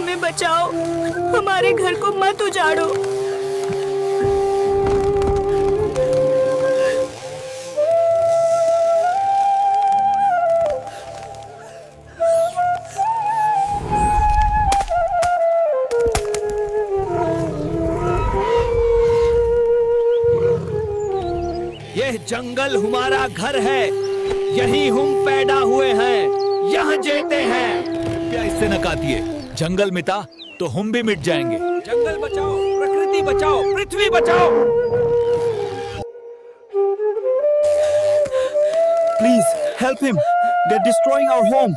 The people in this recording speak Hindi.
हमें बचाओ, हमारे घर को मत उजाड़ो। यह जंगल हमारा घर है, यही हम पैदा हुए हैं, यहाँ जीते हैं। क्या इससे न काटिए, जंगल मिटा तो हम भी मिट जाएंगे। जंगल बचाओ, प्रकृति बचाओ, पृथ्वी बचाओ। Please help him. They're destroying our home.